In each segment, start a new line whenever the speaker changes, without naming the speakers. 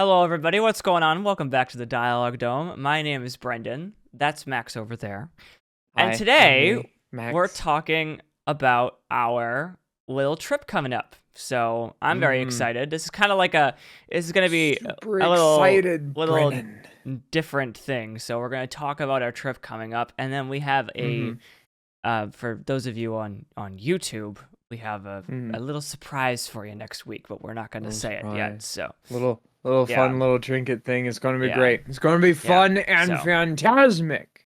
Hello, everybody. What's going on? Welcome back to the Dialogue Dome. My name is Brendan. That's Max over there. And
Hi, I'm
today,
me,
we're
Max.
talking about our little trip coming up. So I'm very
Mm,
excited. This is kind of like this is going to be
super
a little,
excited,
little
Brennan.
different thing. So we're going to talk about our trip coming up. And then we have
Mm-hmm.
for those of you on YouTube, we have
Mm-hmm.
a little surprise for you next week, but we're not going to
Little
say it yet.
surprise.
So
Little
yeah,
fun little trinket thing. It's gonna be
yeah,
great. It's gonna be
yeah.
fun and
So.
phantasmic.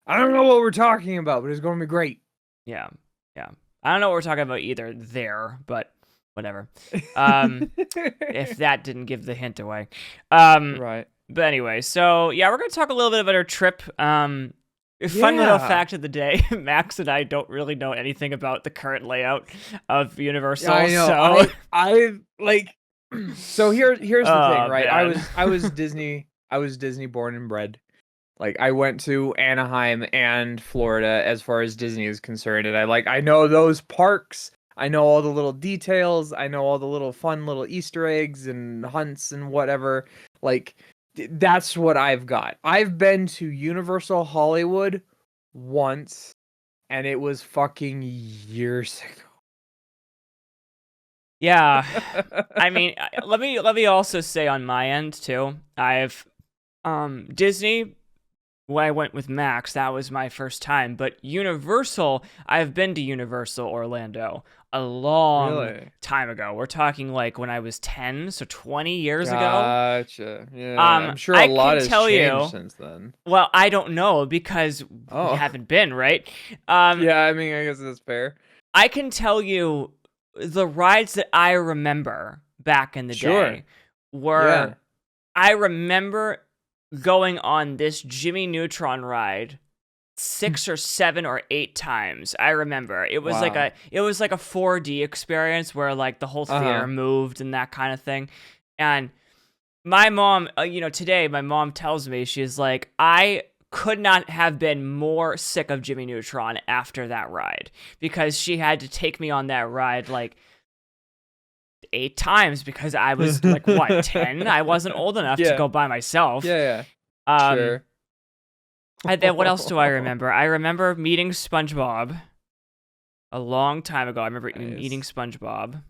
I don't know what we're talking about, but it's gonna be great.
Yeah, yeah. I don't know what we're talking about either there, but whatever. Um, if that didn't give the hint away. Um,
Right.
but anyway, so yeah, we're gonna talk a little bit about our trip. A fun little
Yeah.
fact of the day: Max and I don't really know anything about the current layout of
Yeah,
Universal,
I know.
so
I like so here's the thing,
oh
right? I
man,
was I was Disney I was Disney born and bred. Like I went to Anaheim and Florida as far as Disney is concerned, and I know those parks. I know all the little details. I know all the little fun little Easter eggs and hunts and whatever. Like that's what I've got. I've been to Universal Hollywood once, and it was fucking years
yeah.
ago.
I mean, let me also say on my end too. I've Disney. When I went with Max, that was my first time. But Universal, I've been to Universal Orlando a long
Really?
time ago. We're talking like when I was 10, so 20 years ago.
Gotcha. Yeah, I'm sure a
I
lot
can
has
tell
changed
you,
since then.
well, I don't know because we
Oh.
haven't been, right? Um,
Yeah, I mean, I guess that's fair.
I can tell you the rides that I remember back in the
Sure.
day were
Yeah.
I remember going on this Jimmy Neutron ride 6 or 7 or 8 times. I remember
Wow.
it was like a 4D experience where like the whole theater
Uh-huh.
moved and that kind of thing. And my mom, today my mom tells me she's like, I could not have been more sick of Jimmy Neutron after that ride because she had to take me on that ride like 8 times because I was like what 10? I wasn't old enough to
Yeah.
go by myself.
Yeah, yeah.
Um,
Sure.
and then what else do I remember? I remember meeting SpongeBob a long time ago. I remember eating
Nice.
SpongeBob,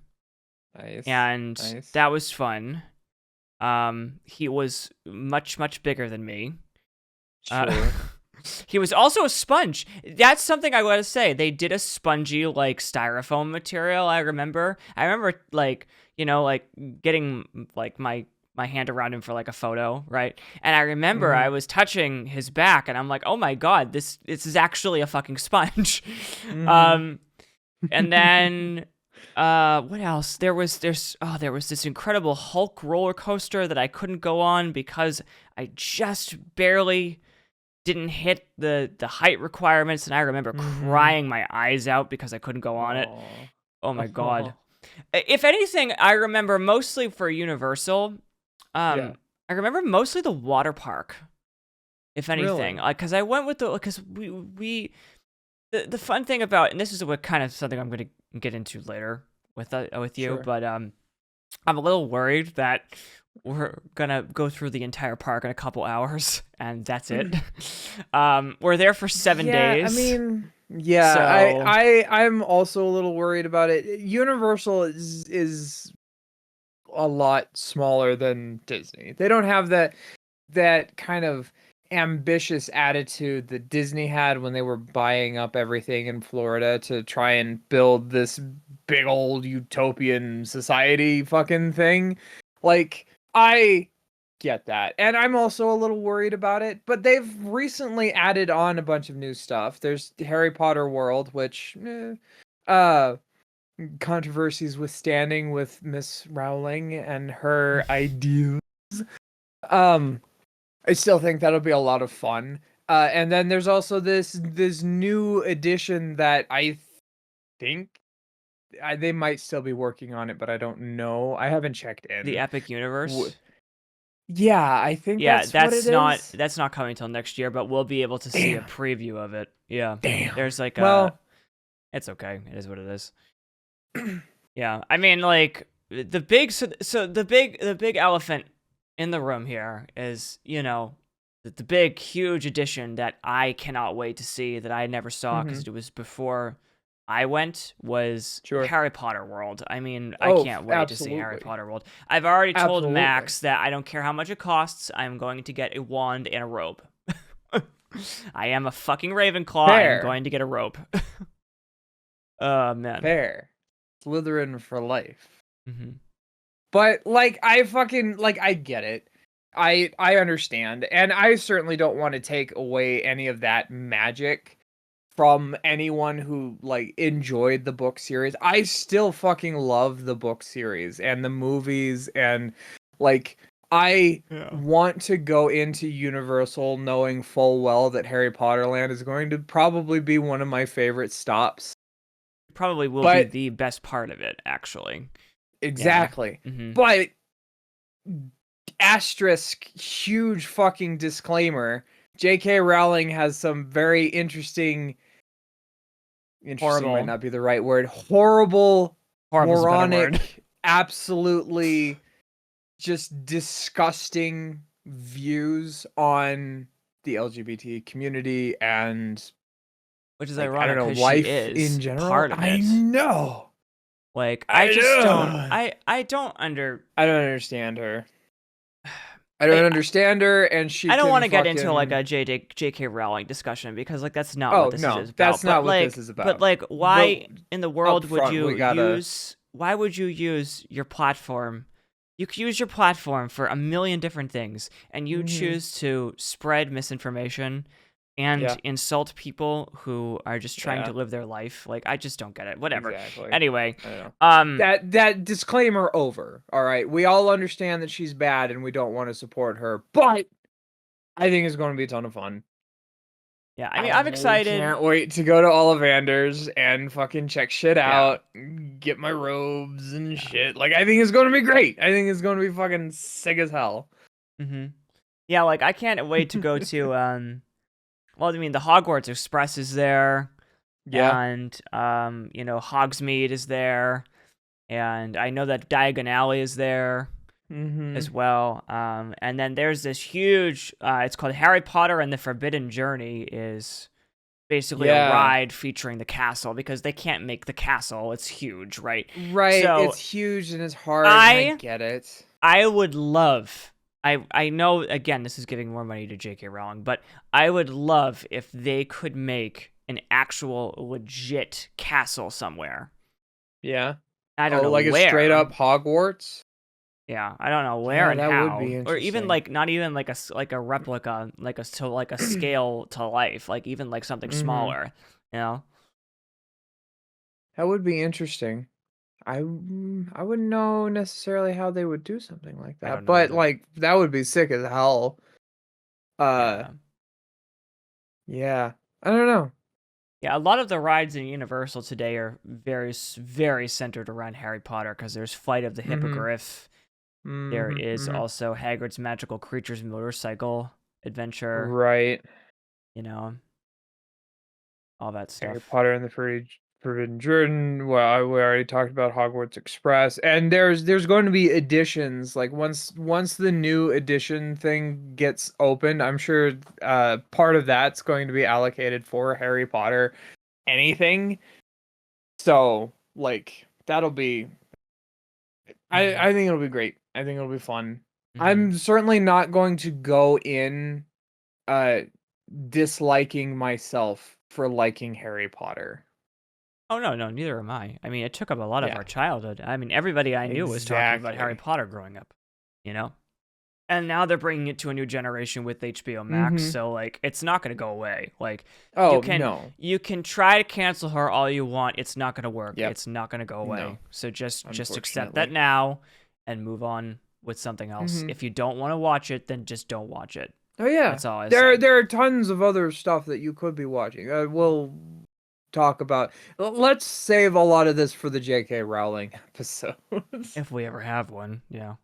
Nice.
and
Nice.
that was fun. He was much bigger than me. Uh,
Sure.
he was also a sponge. That's something I gotta say. They did a spongy like styrofoam material. I remember. I remember like like getting like my hand around him for like a photo, right? And I remember I
Mhm.
was touching his back, and I'm like, oh my god, this is actually a fucking sponge.
Mhm.
um, and then what else? There was this incredible Hulk roller coaster that I couldn't go on because I just barely didn't hit the height requirements, and I remember
Mhm.
crying my eyes out because I couldn't go on it.
Aw.
Oh my god.
Aw.
If anything, I remember mostly for Universal,
Yeah.
I remember mostly the water park. If anything,
Really?
like because I went with because we the fun thing about, and this is what kind of something I'm going to get into later with you,
Sure.
but I'm a little worried that we're gonna go through the entire park in a couple hours and that's it. We're there for seven
Yeah, I
days,
mean, yeah,
so
I'm also a little worried about it. Universal is a lot smaller than Disney. They don't have that kind of ambitious attitude that Disney had when they were buying up everything in Florida to try and build this big old utopian society fucking thing. Like, I get that. And I'm also a little worried about it, but they've recently added on a bunch of new stuff. There's Harry Potter World, which uh controversies withstanding with Miss Rowling and her ideas. Um I still think that'll be a lot of fun. And then there's also this new edition that I think they might still be working on it, but I don't know. I haven't checked
the
in.
Epic
W-
Universe.
yeah, I think
Yeah,
that's what it is.
that's not coming till next year, but we'll be able to see a
Damn,
preview of it. Yeah,
damn.
there's like a.
Well,
It's okay. It is what it is. Yeah, I mean, like the big so the big elephant in the room here is, the big, huge edition that I cannot wait to see that I never saw because
Mhm.
it was before I went was
Sure.
Harry Potter World. I mean, I
Oh,
can't wait to see Harry
absolutely.
Potter World. I've already told
Absolutely.
Max that I don't care how much it costs. I'm going to get a wand and a robe. I am a fucking Ravenclaw. I am
Fair.
going to get a robe. Oh man.
Fair. Slytherin for life.
Hmm.
But like I fucking like I get it. I understand. And I certainly don't want to take away any of that magic from anyone who like enjoyed the book series. I still fucking love the book series and the movies and like I
Yeah.
want to go into Universal knowing full well that Harry Potter Land is going to probably be one of my favorite stops.
Probably will be
But
the best part of it, actually. Yeah.
exactly.
Hmm.
But asterisk huge fucking disclaimer, J.K. Rowling has some very interesting might
Horrible.
not be the right word, horrible,
Horrible's a better word.
moronic, absolutely just disgusting views on the LGBT community and
Which is
like I don't
ironic
know,
because she
life in
is
general.
part of
I
it.
know.
Like, I
I
just don't.
know.
I don't under.
I don't understand her. I
I
don't understand her and she
I don't want
can
to get into like
fucking
a J.K. Rowling discussion because like that's not what
oh
this is
no,
about.
that's not what this is
But
about.
like,
But
why in the
up
world would
front,
you
we gotta.
use? Why would you use your platform? You could use your platform for a million different things, and you
Hmm.
choose to spread misinformation and
Yeah,
insult people who are just trying to
yeah,
live their life. Like, I just don't get it. Whatever.
exactly.
Anyway,
I know.
um,
That disclaimer over. All right, we all understand that she's bad and we don't want to support her, but I think it's going to be a ton of fun.
yeah. I mean,
I
I'm
really
excited.
can't wait to go to Ollivander's and fucking check shit
Yeah.
out, get my robes and
Yeah.
shit. Like, I think it's going to be great. I think it's going to be fucking sick as hell.
Mm-hmm. Yeah. Like, I can't wait to go to Well, I mean, the Hogwarts Express is there,
Yeah.
and Hogsmeade is there, and I know that Diagon Alley is there
Mm-hmm.
as well. And then there's this huge. It's called Harry Potter and the Forbidden Journey. Is basically a
Yeah.
ride featuring the castle because they can't make the castle. It's huge, right?
Right.
So
It's huge and it's hard, and I
I
get it.
I would love. I know again this is giving more money to J.K. Rowling, but I would love if they could make an actual legit castle somewhere.
Yeah.
I don't
Oh,
know
like a straight
where.
up Hogwarts?
Yeah, I don't know where
Yeah,
and
that would be
how, or even
interesting.
like not even like like a replica, like a scale to life, like even like something
Mm-hmm.
smaller. You know?
That would be interesting. I wouldn't know necessarily how they would do something like
I
that,
don't know
but
either.
like that would be sick as hell. Uh,
Yeah.
yeah. I don't know.
Yeah, a lot of the rides in Universal today are very centered around Harry Potter because there's Flight of the
Mm-hmm.
Hippogriff. There
Mm-hmm.
is
Mm-hmm.
also Hagrid's Magical Creatures motorcycle adventure,
Right.
you know, all that
Harry
stuff.
Potter and the Forbidden Jordan. Well, we already talked about Hogwarts Express, and there's going to be editions. Like once the new edition thing gets opened, I'm sure part of that's going to be allocated for Harry Potter anything. So like that'll be.
Hmm.
I think it'll be great. I think it'll be fun.
Hmm.
I'm certainly not going to go in uh disliking myself for liking Harry Potter.
Oh no, no, neither am I. I mean, it took up a lot of
Yeah.
our childhood. I mean, everybody I knew was talking about Harry
Exactly.
Potter growing up, you know? And now they're bringing it to a new generation with HBO Max,
Mhm.
so like it's not going to go away. Like you
Oh,
can
no.
you can try to cancel her all you want, it's not going to work.
Yep.
It's not going to go away.
No,
So just accept that
unfortunately.
now and move on with something else.
Mhm.
If you don't want to watch it, then just don't watch it.
Oh, yeah.
That's all I
There
say.
there are tons of other stuff that you could be watching. We'll talk about let's save a lot of this for the J.K. Rowling episodes.
If we ever have one, yeah.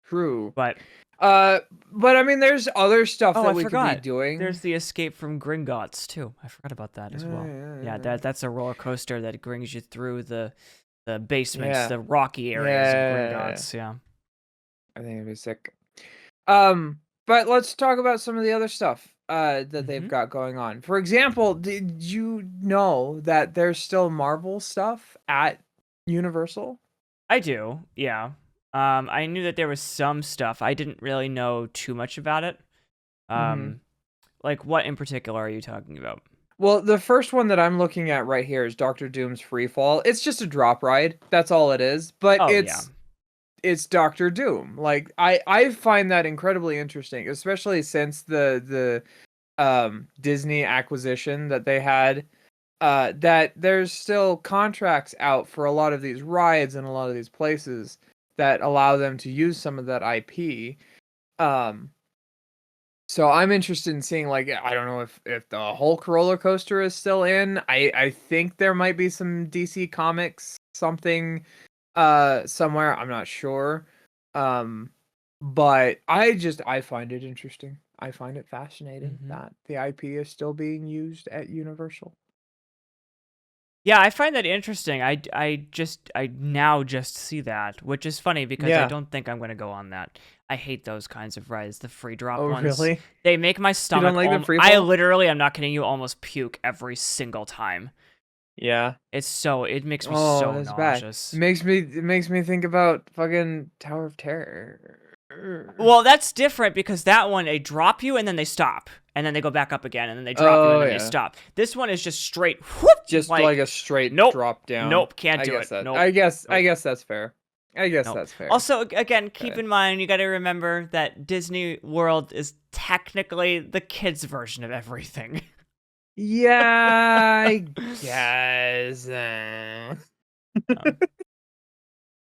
True.
But
Uh, but I mean, there's other stuff
oh,
that
I
we could be
forgot.
doing.
There's the Escape from Gringotts too. I forgot about that
Yeah,
as well. Yeah,
yeah,
that's a roller coaster that brings you through the basements,
yeah.
the rocky areas of
Yeah.
Gringotts. Yeah.
I think it'd be sick. But let's talk about some of the other stuff that they've
Hmm.
got going on. For example, did you know that there's still Marvel stuff at Universal?
I do, yeah. I knew that there was some stuff. I didn't really know too much about it.
Mm-hmm.
Um, like what in particular are you talking about?
Well, the first one that I'm looking at right here is Doctor Doom's Free Fall. It's just a drop ride. That's all it is. But
Oh yeah.
it's Doctor Doom. Like I find that incredibly interesting, especially since the Disney acquisition that they had. That there's still contracts out for a lot of these rides and a lot of these places that allow them to use some of that IP. Um, so I'm interested in seeing, like, I don't know if the Hulk roller coaster is still in. I think there might be some DC Comics something somewhere. I'm not sure. Um, but I find it interesting. I find it fascinating
Hmm.
that the IP is still being used at Universal.
Yeah, I find that interesting. I now just see that, which is funny because I
Yeah.
don't think I'm going to go on that. I hate those kinds of rides, the free drop
Oh,
ones.
really?
They make my
You don't
stomach
like the free
I
fall?
literally, I'm not kidding you, almost puke every single time.
Yeah.
It makes me
Oh,
so
that's bad.
nauseous.
It makes me think about fucking Tower of Terror.
Well, that's different because that one they drop you and then they stop. And then they go back up again and then they drop you and
Oh
then they
yeah.
stop. This one is just straight whoop,
Just like
like
a straight
nope.
drop down.
Nope, can't
I
do
guess
it.
that.
Nope.
I
Nope.
guess that's fair. I guess
Nope.
that's fair.
Also, again, keep
Okay.
in mind you got to remember that Disney World is technically the kids' version of everything.
Yeah, I guess.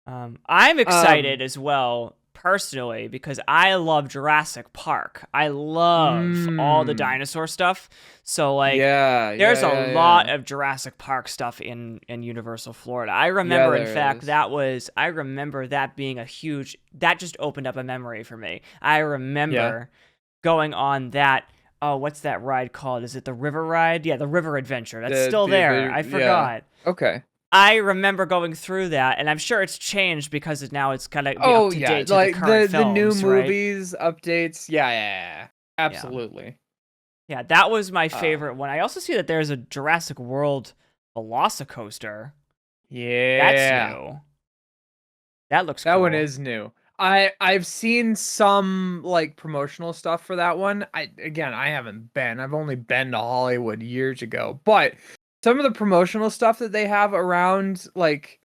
Um, I'm excited
Um.
as well, personally, because I love Jurassic Park. I love all the
Mm,
dinosaur stuff. So, like,
yeah.
there's
Yeah.
a
Yeah.
lot
Yeah.
of Jurassic Park stuff in Universal Florida. I
Yeah.
remember, in
There
fact,
is.
I remember that being a huge, that just opened up a memory for me. I
Yeah.
remember going on that. Oh, what's that ride called? Is it the River Ride? Yeah, the River Adventure. That's still there. I
Yeah.
forgot.
Okay.
I remember going through that, and I'm sure it's changed because now it's gotta be up
Oh
to
yeah,
date to the
like
current
the new
films, right?
movies updates. Yeah, yeah, yeah.
Yeah.
Absolutely.
Yeah, that was my
Uh
favorite one. I also see that there's a Jurassic World Velocicoaster. That's
yeah.
new. That looks
That one
cool.
is new. I've seen some like promotional stuff for that one. I haven't been. I've only been to Hollywood years ago. But some of the promotional stuff that they have around like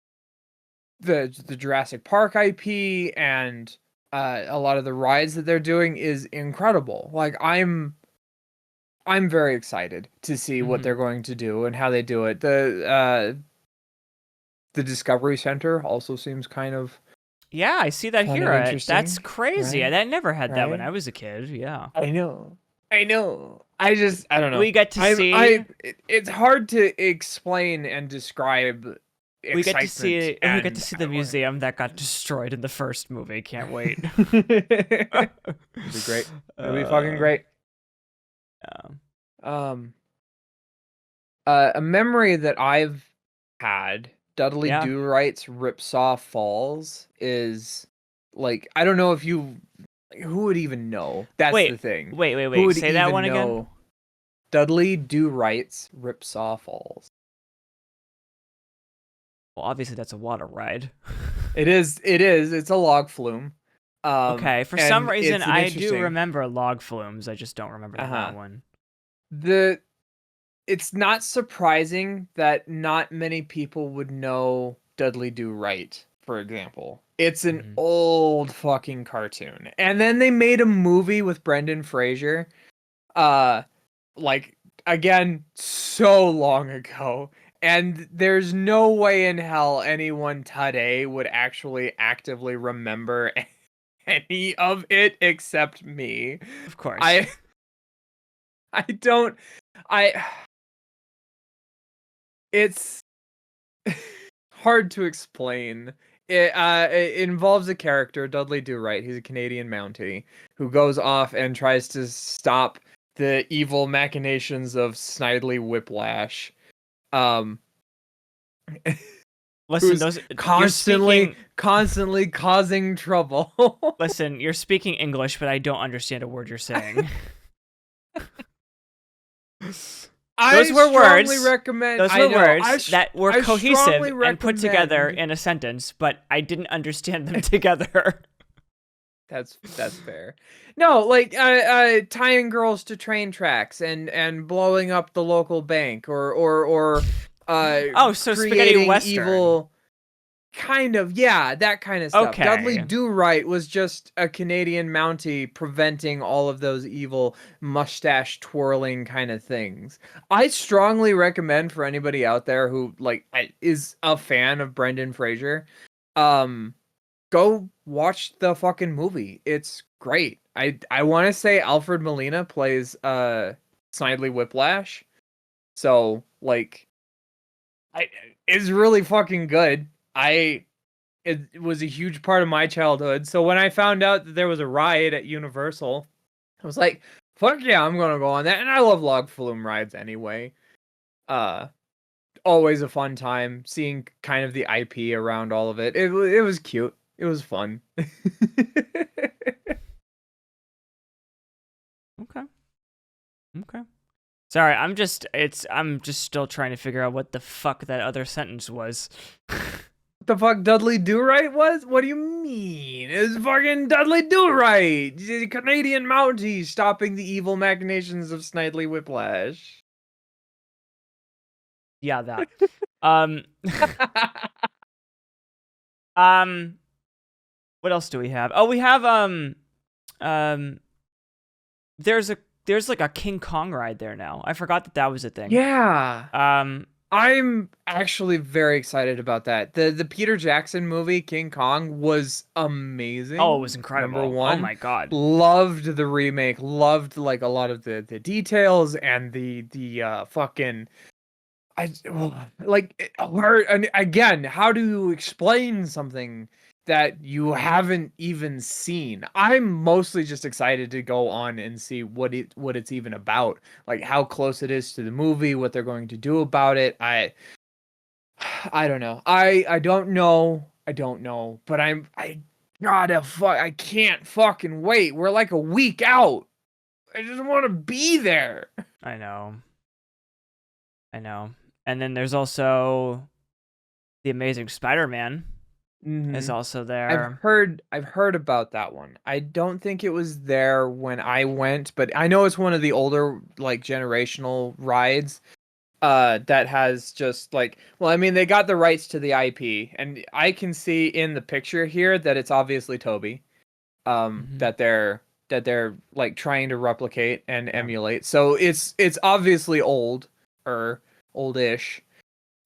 the Jurassic Park IP and a lot of the rides that they're doing is incredible. Like I'm very excited to see what
Hmm.
they're going to do and how they do it. The Discovery Center also seems kind of
Yeah, I see that
fun
here.
and
That's
interesting,
crazy.
right?
I never had that when I
Right?
was a kid. Yeah.
I know. I know. I don't know.
We get to see
It's hard to explain and describe excitement
we get to
and
see the museum that got destroyed in the first movie. Can't wait.
It'll be great. It'll be fucking
uh,
great.
yeah.
Um a memory that I've had, Dudley
Yeah.
Do Right's Ripsaw Falls is like I don't know if you who would even know. That's the
Wait,
thing. Who
wait.
would
Say that one
even
again.
know Dudley Do Right's Ripsaw Falls?
Well, obviously that's a water ride.
It's a log flume.
Okay, for some
And
reason
it's an
I do
interesting
remember log flumes. I just don't remember that
uh-huh.
one.
The it's not surprising that not many people would know Dudley Do Right, for example. It's an
Hmm.
old fucking cartoon. And then they made a movie with Brendan Fraser. Uh like again so long ago. And there's no way in hell anyone today would actually actively remember any of it except me.
Of course.
I I don't I it's hard to explain. It involves a character, Dudley Do Right. He's a Canadian Mountie who goes off and tries to stop the evil machinations of Snidely Whiplash. Um,
Listen,
who's
those you're
constantly
speaking.
causing trouble.
Listen, you're speaking English, but I don't understand a word you're saying. Those
I
were
strongly
words.
recommend.
Those
I
were
know.
words that were
I
cohesive
strongly
and put together
recommend.
in a sentence, but I didn't understand them together.
That's fair. No, like tying girls to train tracks and blowing up the local bank or uh
Oh, so spaghetti
creating
western.
evil. Kind of, yeah, that kind of stuff. Dudley
Okay.
Do Right was just a Canadian Mountie preventing all of those evil mustache twirling kind of things. I strongly recommend for anybody out there who is a fan of Brendan Fraser, um, go watch the fucking movie. It's great. I want to say Alfred Molina plays Snidely Whiplash, so I it's really fucking good. It was a huge part of my childhood. So when I found out that there was a ride at Universal, I was like, fuck yeah, I'm gonna go on that. And I love log flume rides anyway. Uh Always a fun time seeing kind of the IP around all of it. It was cute. It was fun.
Okay. Okay. Sorry, I'm just still trying to figure out what the fuck that other sentence was.
The fuck Dudley Do Right was? What do you mean? It's fucking Dudley Do Right, the Canadian Mountie stopping the evil machinations of Snidely Whiplash.
Yeah, that. Um um what else do we have? Oh, we have um there's a there's like a King Kong ride there now. I forgot that that was a thing.
Yeah.
Um
I'm actually very excited about that. The Peter Jackson movie King Kong was
oh, it
amazing.
was
Number
incredible. Oh
one,
my god.
loved the remake. Loved like a lot of the details and the fucking I like and again. How do you explain something that you haven't even seen? I'm mostly just excited to go on and see what it's even about, like how close it is to the movie, what they're going to do about it. I don't know. I don't know. I don't know. But I gotta fuck. I can't fucking wait. We're like a week out. I just want to be there.
I know. I know. And then there's also the Amazing Spider-Man is
Hmm.
also there.
I've heard about that one. I don't think it was there when I went, but I know it's one of the older like generational rides that has just like, well, I mean they got the rights to the IP and I can see in the picture here that it's obviously Toby
Hmm.
that they're like trying to replicate and
Yeah.
emulate. So it's obviously old or oldish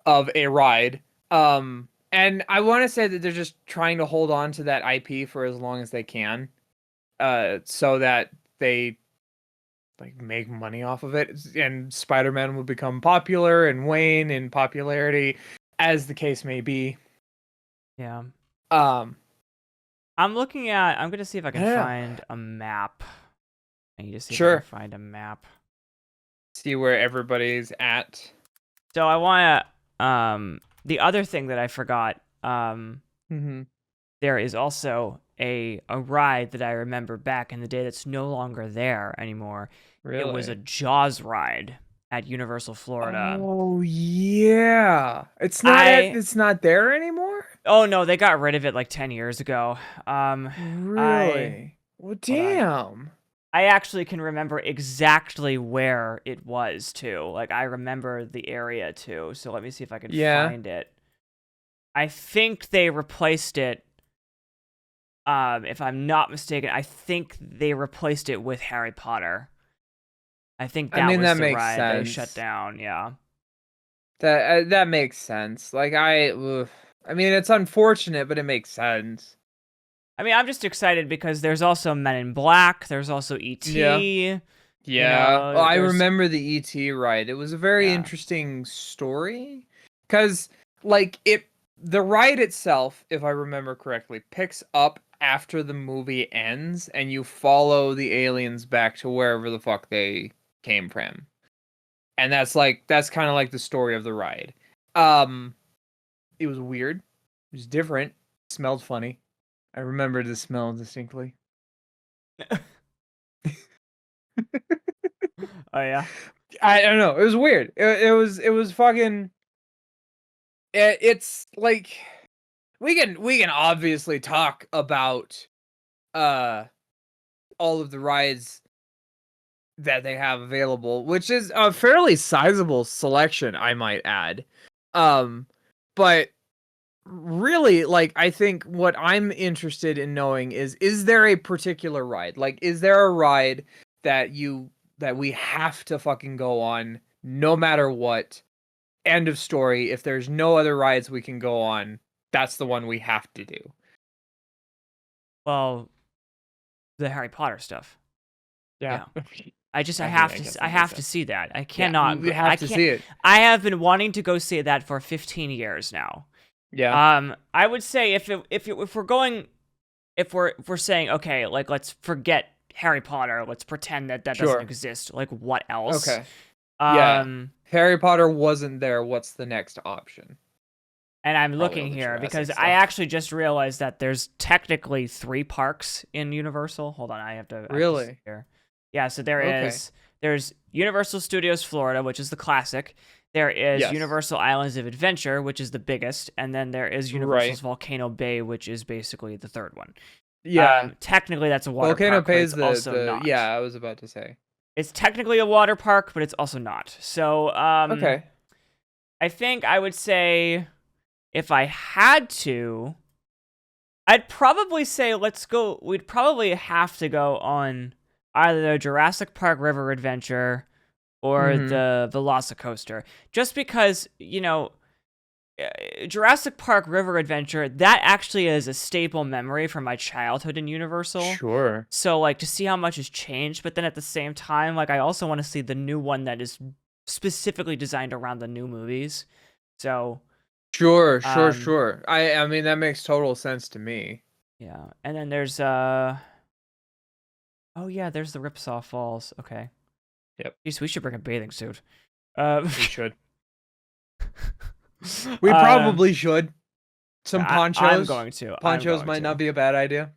of a ride. And I want to say that they're just trying to hold on to that IP for as long as they can, so that they like make money off of it, and Spider-Man will become popular and wane in popularity, as the case may be.
Yeah.
Um,
I'm gonna see if I can
yeah,
find a map. I need to see if I can
sure.
find a map.
See where everybody's at.
So I wanna the other thing that I forgot,
Mm-hmm.
there is also a ride that I remember back in the day that's no longer there anymore. It was a
Really?
Jaws ride at Universal Florida.
Oh yeah.
I
It's not there anymore?
Oh no, they got rid of it like 10 years ago. I
Really? Well,
hold on.
damn.
I actually can remember exactly where it was too. Like I remember the area too. So let me see if I can
Yeah.
find it. I think they replaced it. If I'm not mistaken, I think they replaced it with Harry Potter. I think
I
that
mean
was
that
the
makes
ride they shut
sense.
down. Yeah.
That makes sense. I mean it's unfortunate, but it makes sense.
I mean, I'm just excited because there's also Men in Black. There's also
Yeah.
E.T. You
Yeah. Oh,
know,
I
there's
remember the ET ride. It was a very
yeah,
interesting story cuz the ride itself, if I remember correctly, picks up after the movie ends and you follow the aliens back to wherever the fuck they came from. And that's kind of like the story of the ride. Um It was weird. It was different. It smelled funny. I remember the smell distinctly.
Oh yeah.
I don't know. It was weird. It was fucking. It's like we can obviously talk about uh all of the rides that they have available, which is a fairly sizable selection, I might add. Um, but really, like, I think what I'm interested in knowing is there a particular ride? Like, is there a ride that we have to fucking go on no matter what? End of story. If there's no other rides we can go on, that's the one we have to do.
Well, the Harry Potter stuff.
Yeah.
Yeah. I
I mean, I
have
guess
to I
that makes
have to
sense.
see that. I
Yeah,
cannot
we
go,
have to see it.
I have been wanting to go see that for 15 years now.
Yeah,
I would say if we're going if we're saying okay, like let's forget Harry Potter, let's pretend that that doesn't
sure.
exist. Like what else?
Okay. Yeah.
Um
Harry Potter wasn't there. What's the next option?
and I'm
Probably
looking
all the
here because
Jurassic
I
stuff.
actually just realized that there's technically 3 parks in Universal. Hold on, I have to see
Really?
here. Yeah, so
Okay.
there's Universal Studios Florida, which is the classic. There is
Yes.
Universal Islands of Adventure, which is the biggest, and then there is
Right.
Universal's Volcano Bay, which is basically the third one.
Yeah.
Technically that's a water
Volcano
park, but
pays
it's also
the yeah,
not.
I was about to say.
It's technically a water park, but it's also not. So,
Okay.
I think I would say if I had to, I'd probably say let's go. We'd probably have to go on either the Jurassic Park River Adventure or
Mhm.
the Velocicoaster, just because Jurassic Park River Adventure that actually is a staple memory from my childhood in Universal.
Sure.
So like to see how much has changed, but then at the same time, like I also want to see the new one that is specifically designed around the new movies. So
Sure, sure,
um
sure. I mean that makes total sense to me.
yeah, and then there's oh yeah, there's the Ripsaw Falls. Okay.
Yep,
Jeez, we should bring a bathing suit. Uh,
we should. We
uh,
probably should. Some
I'm
ponchos.
going to. I'm
Ponchos
going
might not
to.
be a bad idea.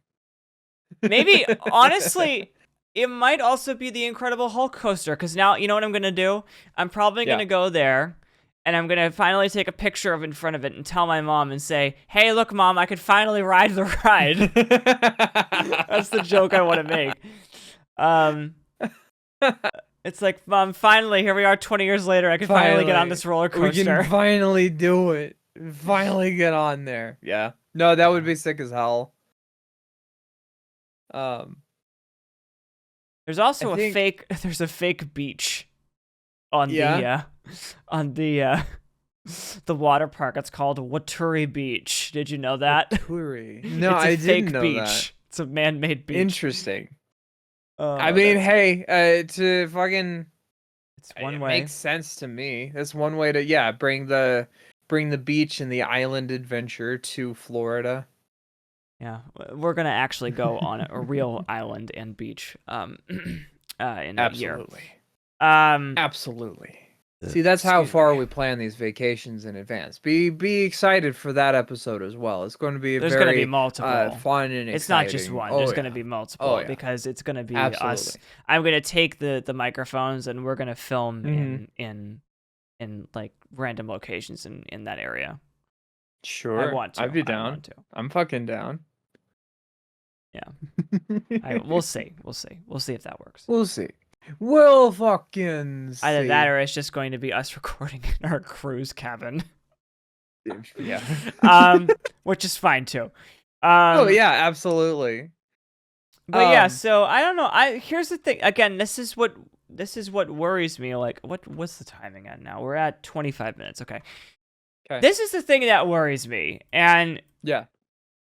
Maybe, honestly, it might also be the Incredible Hulk coaster, because now, you know what I'm going to do? I'm probably going
Yeah.
to go there, and I'm going to finally take a picture of in front of it and tell my mom and say, hey, look, Mom, I could finally ride the ride. That's the joke I want to make. Um, it's like, Mom, finally, here we are 20 years later, I can finally get on
Finally,
this roller
we can
coaster.
finally do it. Finally get on there. Yeah. No, that would
Yeah.
be sick as hell. Um,
There's
I
also
think
there's a fake beach on
yeah.
on the water park. It's called Waturi Beach. Did you know that?
Waturi. No,
It's a
I didn't
fake
know that.
beach. It's a man-made beach.
Interesting. I
Oh,
mean,
that's
hey, to fucking
it's one
it
way.
makes sense to me. That's one way to yeah, bring the beach and the island adventure to Florida.
Yeah, we're gonna actually go on a real island and beach in a year.
Absolutely.
Um
Absolutely. See, that's how
excuse
far
me.
we plan these vacations in advance. Be excited for that episode as well. It's going to be a
There's gonna be
very
multiple.
fun and
It's not just
exciting.
one.
Oh
There's gonna
yeah.
be
Oh
multiple
yeah.
because it's gonna be us.
Absolutely.
I'm gonna take the microphones and we're gonna film
Mhm.
in like random locations in that area. I
Sure.
want
I'd
to.
be
I
down.
want to.
I'm fucking down.
Yeah. We'll see. We'll see. We'll see if that works.
We'll see. We'll fucking
Either that
see.
or it's just going to be us recording in our cruise cabin.
Yeah.
Which is fine too.
Oh
Um
yeah, absolutely.
but yeah,
Um
so I don't know. Here's the thing. Again, this is what worries me. Like what's the timing at now? We're at 25 minutes. Okay.
okay.
This is the thing that worries me. And
Yeah.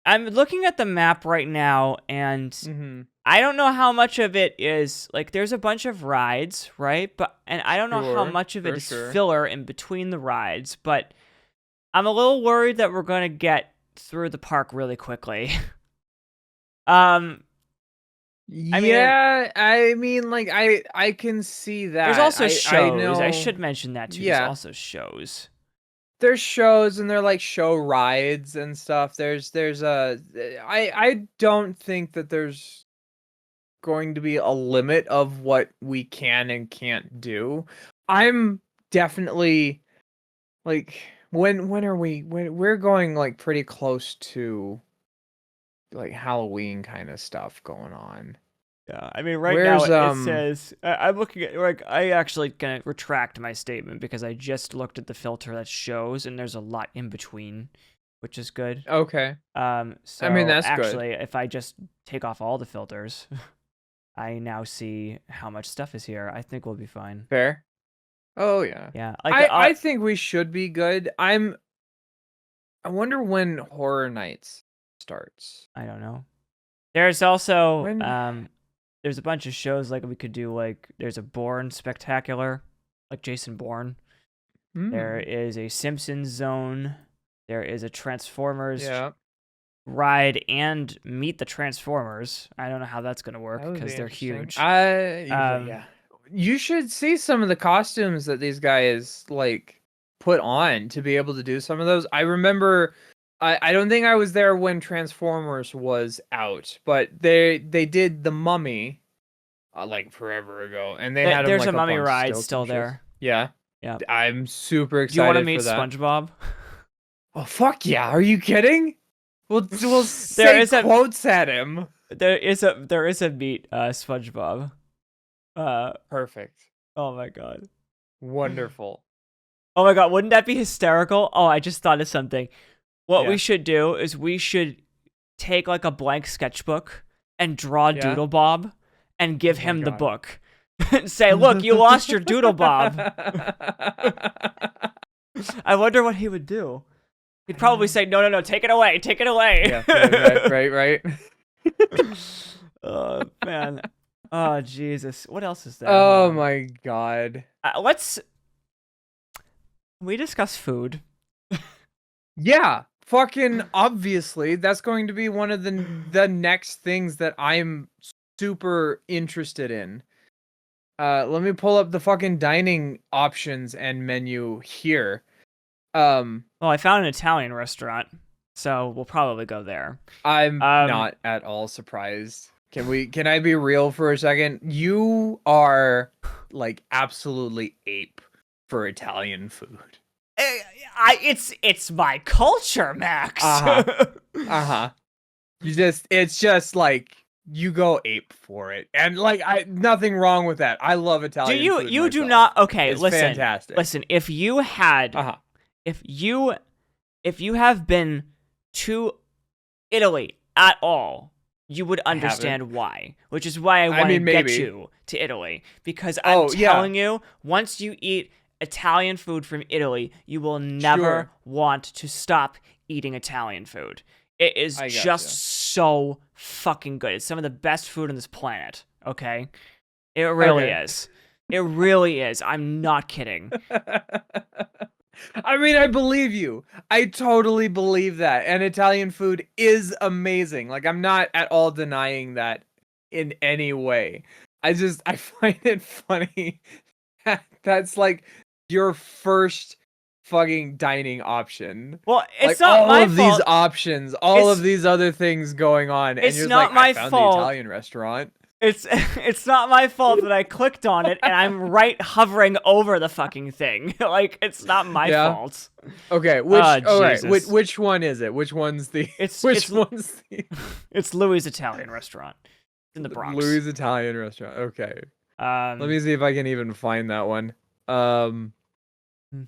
I'm looking at the map right now and
Mhm.
I don't know how much of it is like there's a bunch of rides, right? But and I don't know how
Sure.
much of it
For
is
sure.
filler in between the rides, but I'm a little worried that we're going to get through the park really quickly. um I mean,
Yeah, I mean like I can see
there's
that.
also
I
shows. I
know
should mention that too. There's
yeah.
also shows.
there's shows and they're like show rides and stuff. There's a I don't think that there's going to be a limit of what we can and can't do. I'm definitely like when are we when we're going like pretty close to like Halloween kind of stuff going on.
Yeah, I mean, right now
Where's
it says I'm looking at like I actually gonna retract my statement because I just looked at the filter that shows, and there's a lot in between, which is good.
okay. I mean
So
that's good.
actually, if I just take off all the filters, I now see how much stuff is here. I think we'll be fine.
Fair. Oh yeah.
Yeah, like
I think we should be good. I wonder when Horror Nights starts.
I don't know. There's also
When
there's a bunch of shows like we could do. Like there's a Bourne spectacular, like Jason Bourne. There
hmm.
is a Simpsons zone. There is a Transformers
Yeah.
ride and Meet the Transformers. I don't know how that's gonna
That
work
would be
because they're
interesting.
huge.
Yeah. You should see some of the costumes that these guys like put on to be able to do some of those. I remember I don't think I was there when Transformers was out, but they did the Mummy like forever ago and they had him
There's a
like up
Mummy
on
ride
stilts
still
and shit.
there.
Yeah.
Yeah.
I'm super
Do you want to
excited
meet
for that.
SpongeBob?
Oh fuck yeah, are you kidding? We'll
there
say
is a
quotes at him.
there is a meet SpongeBob. Uh
Perfect.
oh my god.
Wonderful.
Oh my god, wouldn't that be hysterical? Oh, I just thought of something. What we
Yeah.
should do is we should take like a blank sketchbook and draw
Yeah.
Doodle Bob and give
Oh my
him the
god.
book. And say, "Look, you lost your Doodle Bob." I wonder what he would do. He'd probably say, "No, no, no, take it away. Take it away."
Yeah, right.
Oh, man. Oh, Jesus. What else is there? Hold
Oh
on.
my god.
Let's we discuss food.
Yeah, fucking obviously that's going to be one of the next things that I'm super interested in. Let me pull up the fucking dining options and menu here.
Well, I found an Italian restaurant, so we'll probably go there.
I'm
Um,
not at all surprised. Can I be real for a second? You are like absolutely ape for Italian food.
it's my culture, Max.
Uh-huh. Uh-huh. It's just like you go ape for it. And like I nothing wrong with that. I love Italian food
You do
myself.
not okay,
It's
listen.
fantastic.
Listen, if you had
Uh-huh.
if you have been to Italy at all, you would
I haven't.
understand why. Which is why I want to
mean,
get
maybe.
you to Italy. Because I'm
Oh, yeah.
telling you, once you eat Italian food from Italy, you will never
Sure.
want to stop eating Italian food. It is
I
just
gotcha.
so fucking good. It's some of the best food on this planet, okay? It really
Okay.
is. It really is. I'm not kidding.
I mean, I believe you. I totally believe that. And Italian food is amazing. Like I'm not at all denying that in any way. I find it funny that that's like your first fucking dining option.
Well,
Like
it's not
all
my
of these
fault.
options, all
It's
of these other things going on, and
it's
you're just
not
like, I
my
found the
fault.
Italian restaurant.
It's it's not my fault that I clicked on it and I'm right hovering over the fucking thing. Like it's not my
Yeah.
fault.
Okay, all right.
Jesus.
Which one is it? Which one's the
It's
which one's the
it's Louis' Italian restaurant in the Bronx.
Louis Italian restaurant? Okay. Let
Um
me see if I can even find that one.
Hmm.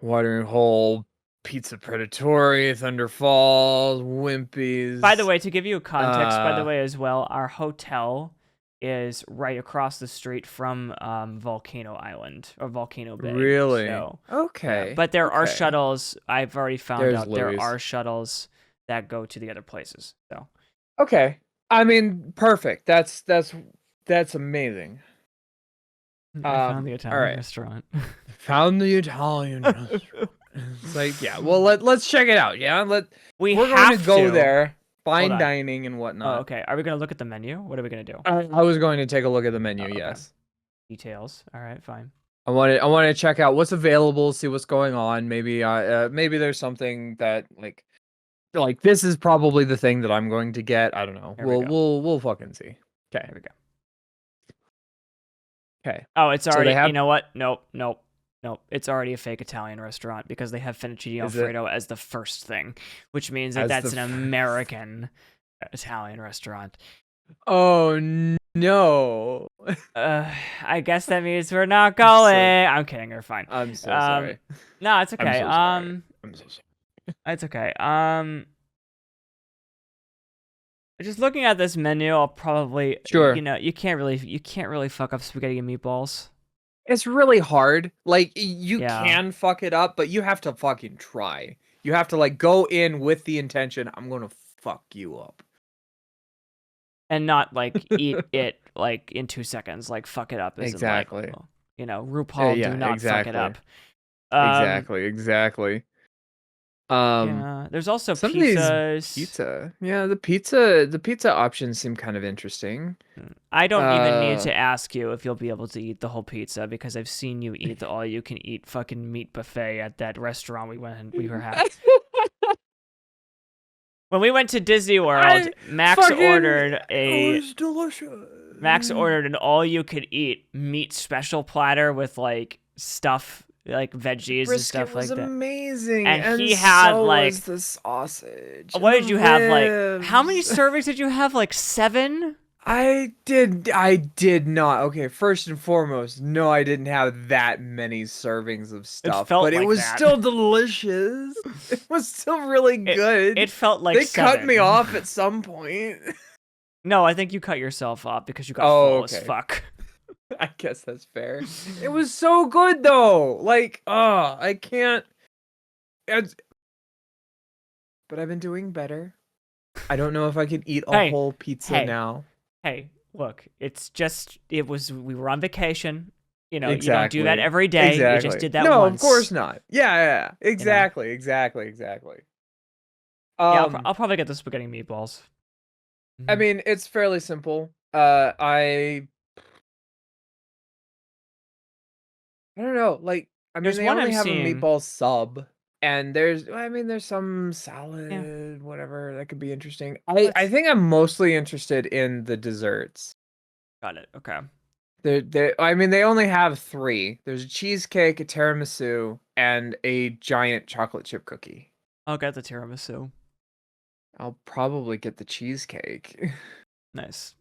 Watering Hole, Pizza Predatory, Thunder Falls, Wimpy's.
By the way, to give you a context, by the
Uh,
way as well, our hotel is right across the street from Volcano Island or Volcano Bay.
really?
So,
Okay.
yeah. But there are
okay.
shuttles. I've already found
There's
out there
Louis.
are shuttles that go to the other places. So
Okay. I mean, perfect. That's amazing.
I found the
All
Italian
right.
restaurant.
Found the Italian restaurant. It's like, yeah. Well, let's check it out. Yeah. We're going
have
to go
to.
there, fine
on.
dining and
Oh,
whatnot.
okay. Are we gonna look at the menu? What are we gonna do?
I was going to take a look at the menu.
Oh, okay.
Yes.
Details. All right, fine.
I want to check out what's available, see what's going on. Maybe there's something that like this is probably the thing that I'm going to get. I don't know.
There we go.
We'll fucking see. Okay.
There we go.
Okay.
Oh, it's
So they
already. You
have
know what? Nope. Nope. Nope. It's already a fake Italian restaurant because they have fettuccine
is it
alfredo as the first thing, which means that
as the
that's an American Italian restaurant.
Oh no.
I guess that means we're not
I'm
going.
so
I'm kidding. We're fine.
I'm so
Um,
sorry.
no, it's
I'm
okay.
so sorry. I'm so sorry.
It's okay. Just looking at this menu, I'll probably,
Sure.
you can't really fuck up spaghetti and meatballs.
It's really hard. Like you
Yeah,
can fuck it up, but you have to fucking try. You have to like go in with the intention, I'm going to fuck you up.
and not like eat it like in 2 seconds. Like fuck it up, isn't like,
Exactly.
RuPaul,
Yeah,
do not fuck it
exactly.
up. Um,
Exactly. Um
yeah. There's also
some of these
pizzas.
pizza. Yeah, the pizza options seem kind of interesting.
I don't even need
Uh
to ask you if you'll be able to eat the whole pizza because I've seen you eat the all-you-can-eat fucking meat buffet at that restaurant we were at. When we went to Disney World,
I fucking it was
Max
delicious.
ordered an all-you-could-eat meat special platter with like stuff, like veggies and
Brisket
stuff
was
like that.
amazing,
And
and
he had
so was
like,
the sausage and
what
the
did you have? Like, how many
ribs.
servings did you have? Like 7?
I did not. Okay, first and foremost, no, I didn't have that many servings of
It
stuff,
felt
but it
like
was
that.
still delicious. It was still really
It
good.
felt like
They cut me
7.
off at some point.
No, I think you cut yourself off because you got
Oh,
full as
okay.
fuck.
I guess that's fair. It was so good though. Like, I can't. It's, but I've been doing better. I don't know if I could eat a
Hey,
whole pizza
hey,
now.
hey, look, we were on vacation. You don't do that
Exactly.
every day. You just
Exactly.
did that
No, of course
once,
not. Yeah.
you know.
Exactly.
Yeah,
Um,
I'll probably get the spaghetti and meatballs.
I
Mhm.
mean, it's fairly simple. I don't know. Like, I mean,
There's
they
one
only
I'm
have a
seeing.
meatball sub, and there's some
Yeah,
salad, whatever that could be interesting. I
let's
think I'm mostly interested in the desserts.
got it. Okay.
I mean, they only have three. There's a cheesecake, a tiramisu, and a giant chocolate chip cookie.
I'll get the tiramisu.
I'll probably get the cheesecake.
Nice.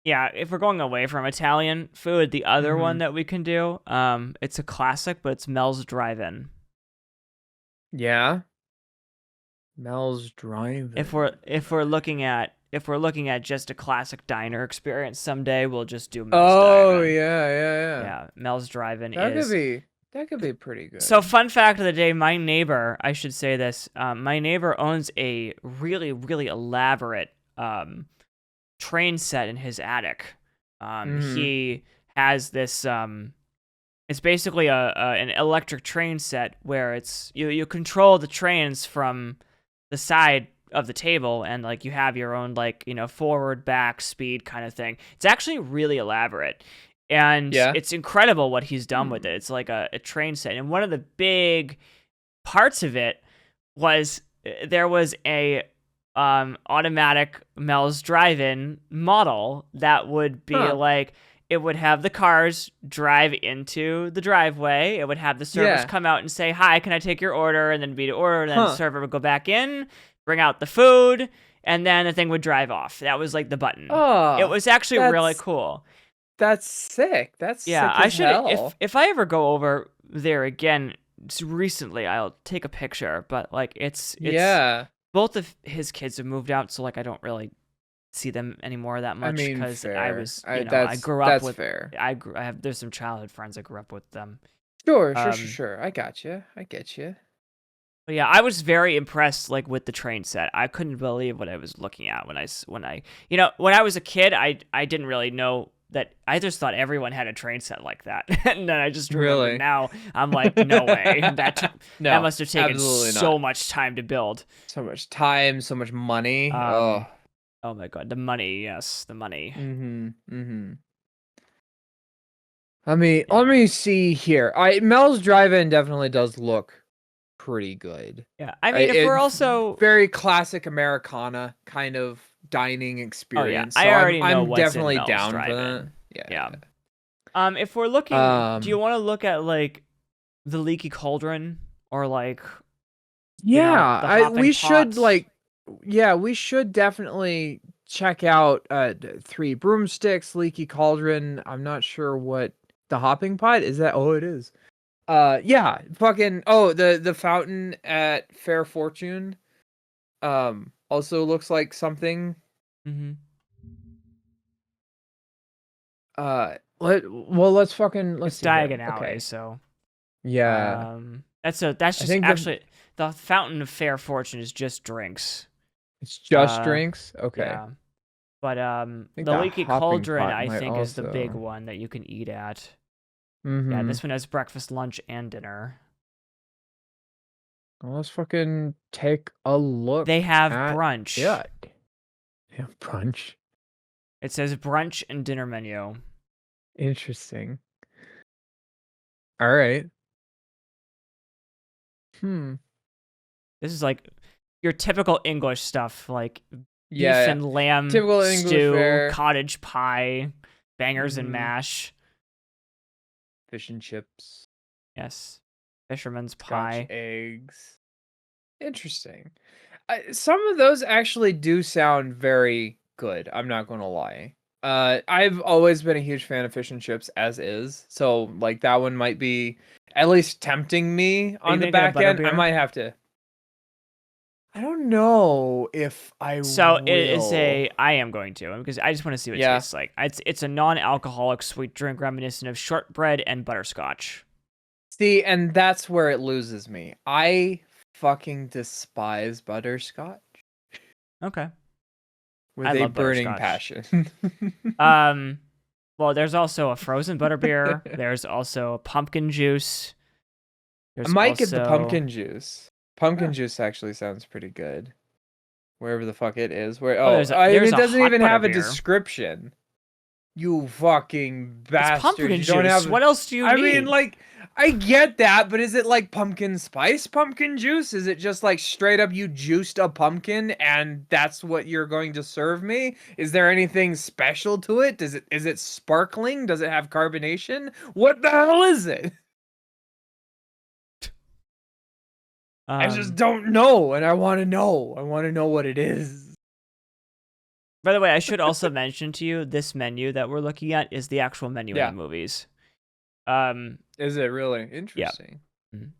Yeah, if we're going away from Italian food, the other one
hmm
that we can do, it's a classic, but it's Mel's Drive-In.
Yeah. Mel's
If we're looking at just a classic diner experience someday, we'll just do Mel's
Oh
Drive-In.
yeah.
Yeah, Mel's Drive-In
That could
is.
be that could be pretty
So,
good.
fun fact of the day, my neighbor, I should say this, my neighbor owns a really, really elaborate train set in his attic.
hmm
He has this it's basically an electric train set where it's you control the trains from the side of the table, and like you have your own like forward back speed kind of thing. It's actually really elaborate, and
Yeah.
it's incredible what he's done with
Hmm.
it. It's like a train set, and one of the big parts of it was there was a automatic Mel's drive-in model that would be
Huh.
like, it would have the cars drive into the driveway. It would have the servers
Yeah.
come out and say, "Hi, can I take your order?" And then be the order. And then the
Huh.
server would go back in, bring out the food, and then the thing would drive off. That was like the button. It
Oh,
was actually really
that's
cool.
that's sick. That's
Yeah,
sick
I
as
should
hell.
if I ever go over there again recently, I'll take a picture. But like it's
Yeah.
both of his kids have moved out, so like I don't really see them anymore that
I
much
mean,
because I
fair.
was,
I
I grew up
that's
with,
fair.
I have, there's some childhood friends I grew up with them. Um,
Sure. I got you. I get you.
but yeah, I was very impressed like with the train set. I couldn't believe what I was looking at when I was a kid, I didn't really know that. I just thought everyone had a train set like that. And then I just remembered
Really?
now, I'm like, no way. That
No,
must have taken
absolutely
so
not.
much time to build.
So much time, so much money.
Um,
Oh.
oh my God, the money. Yes, the money.
Mm-hmm.
Yeah.
let me see here. I Mel's Drive-In definitely does look pretty good.
Yeah. I mean, if we're also,
Very classic Americana kind of dining
oh yeah,
experience.
I
So
already know
I'm
what's in
definitely
Mel's
down for that.
Drive-In. Yeah.
Yeah.
If we're looking, do you
Um
want to look at like the Leaky Cauldron or like,
yeah,
the
I
Hopping
we should
Pot?
like yeah, we should definitely check out Three Broomsticks, Leaky Cauldron. I'm not sure what the hopping pot is that. Oh, it is. Yeah, fucking the fountain at Fair Fortune also looks like something.
Mm-hmm.
Let's
It's
see here.
Diagon Alley,
Okay.
so
Yeah.
that's
I
just
think
actually the Fountain of Fair Fortune is just drinks.
it's just
Uh,
drinks. Okay.
yeah. But
I think
the
the
Leaky
hopping
Cauldron
pot
I
might
think is the big
also.
one that you can eat at. Yeah,
Mm-hmm.
this one has breakfast, lunch, and dinner.
Well, let's fucking take a
They
look
have
at
brunch.
it. Yeah, brunch.
It says brunch and dinner menu.
Interesting. All right. Hmm.
This is like your typical English stuff, like beef
Yeah.
and lamb
Typical English
stew,
fare.
cottage pie, bangers and
Mm-hmm.
mash.
Fish and chips.
Yes. Fisherman's
Scotch
pie.
eggs. Interesting. Some of those actually do sound very good. I'm not going to lie. I've always been a huge fan of fish and chips as is. So like that one might be at least tempting me
Are you
on the
gonna get a
back end. I
butterbeer?
might have to. I don't know if I
So it is
will.
a. I am going to because I just want to see what it
Yeah.
tastes like. It's a non-alcoholic sweet drink reminiscent of shortbread and butterscotch.
See, and that's where it loses me. I fucking despise butterscotch
Okay, I
with a
love
burning
butterscotch.
passion.
Um, well, there's also a frozen butterbeer. There's also pumpkin juice.
I
There's
might get the
also
pumpkin juice. Pumpkin
huh.
juice actually sounds pretty good. Wherever the fuck it is. Where
Oh,
and
there's
it
a
doesn't
hot
even have a
butterbeer.
description. You fucking
It's
bastards.
pumpkin
You don't
juice.
have
What else do you
I mean
need?
like I get that, but is it like pumpkin spice pumpkin juice? Is it just like straight up you juiced a pumpkin and that's what you're going to serve me? Is there anything special to it? Is it sparkling? Does it have carbonation? What the hell is it? I just
Um,
don't know, and I want to know. I want to know what it is.
by the way, I should also mention to you this menu that we're looking at is the actual menu in the
Yeah.
movies. Um,
Is it really
yeah.
interesting?
Mhm.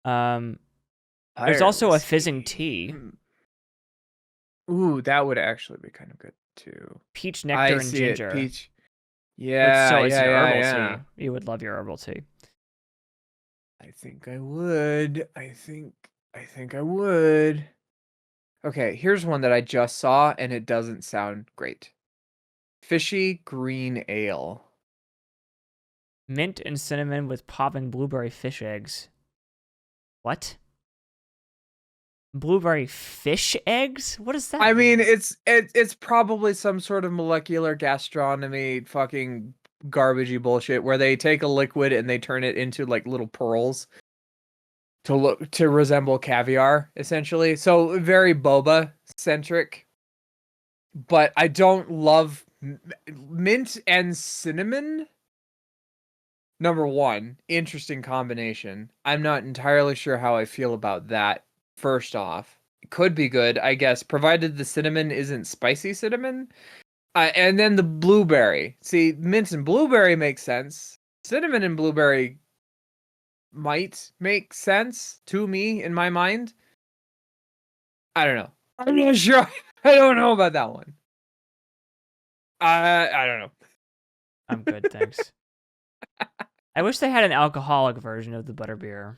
Um, there's
Fire
also a fizzing
whiskey.
tea,
Ooh, that would actually be kind of good too.
peach
I
nectar and
see it,
ginger.
peach.
But
Yeah,
so it's
yeah,
an
yeah,
herbal tea.
yeah.
You would love your herbal tea.
I think I would. I think I would. Okay, here's one that I just saw and it doesn't sound great. Fishy green ale.
Mint and cinnamon with popping blueberry fish eggs. What? Blueberry fish eggs? What does that
I mean,
mean?
it's probably some sort of molecular gastronomy fucking garbagey bullshit where they take a liquid and they turn it into like little pearls to resemble caviar essentially. So very boba centric, but I don't love mint and cinnamon. Number 1, interesting combination. I'm not entirely sure how I feel about that. First off, it could be good, I guess, provided the cinnamon isn't spicy cinnamon. And then the blueberry. See, mint and blueberry makes sense. Cinnamon and blueberry might make sense to me in my mind. I don't know. I'm not sure. I don't know about that one. I don't know.
I'm good, thanks. I wish they had an alcoholic version of the butterbeer.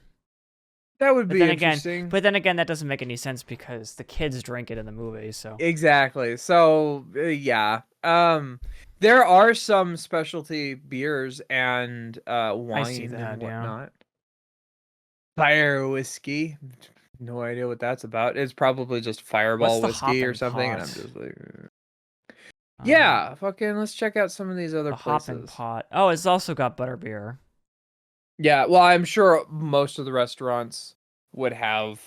That would
But
be
then again,
interesting.
that doesn't make any sense because the kids drink it in the movie. So
Exactly. So, yeah. There are some specialty beers and
I see
wine and
that. Yeah.
whatnot. Fire whiskey. No idea what that's about. It's probably just
What's
fireball
the
whiskey or
hopping
something, and I'm
pot?
just like Yeah, fucking let's check out some of these other
The Hoppin'
places.
Pot. Oh, it's also got butterbeer.
Yeah, well, I'm sure most of the restaurants would have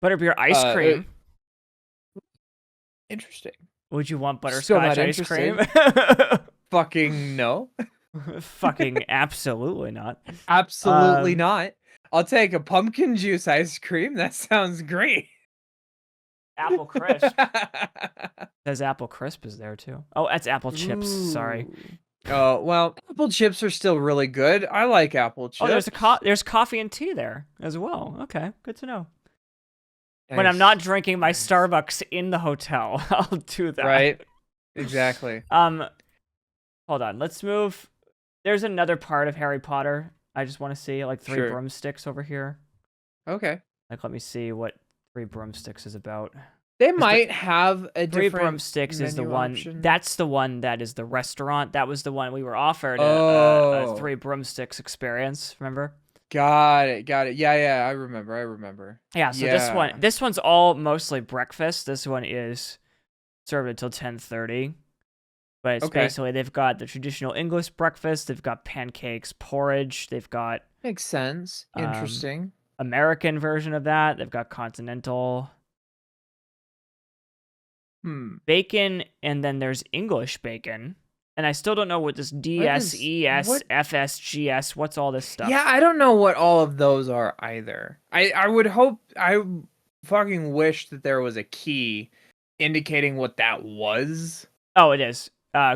Butterbeer ice
uh uh,
cream.
interesting.
Would you want
Still
butterscotch
not
ice cream?
interested. Fucking no.
Fucking absolutely not.
Absolutely not. I'll take a pumpkin juice ice cream. That sounds great.
Apple crisp. Says apple crisp is there too. Oh, that's apple chips. Sorry.
Ooh. Oh, well, apple chips are still really good. I like apple
Oh,
chips.
there's coffee and tea there as well. Okay, good to know. When I'm not
Nice.
drinking my
Nice.
Starbucks in the hotel, I'll do that.
Right? Exactly.
Um, hold on. Let's move. There's another part of Harry Potter. I just want to see like three
Sure.
broomsticks over here.
Okay.
Like, let me see what three broomsticks is about.
They
'Cause
might have a
Three
different
Broomsticks is the
menu
one.
option.
That's the one that is the restaurant. That was the one we were offered a
Oh,
Three Broomsticks experience. Remember?
got it. Got it. Yeah, yeah, I remember. I remember.
Yeah. So
Yeah.
this one's all mostly breakfast. This one is served until 10:30. But it's
Okay.
basically they've got the traditional English breakfast. They've got pancakes, porridge. They've got
Makes sense.
um
Interesting.
American version of that. They've got continental
Hmm.
bacon, and then there's English bacon. And I still don't know what this
What is
DSES,
what
FSGS, what's all this
Yeah,
stuff?
I don't know what all of those are either. I would hope I fucking wish that there was a key indicating what that was.
Oh, it is.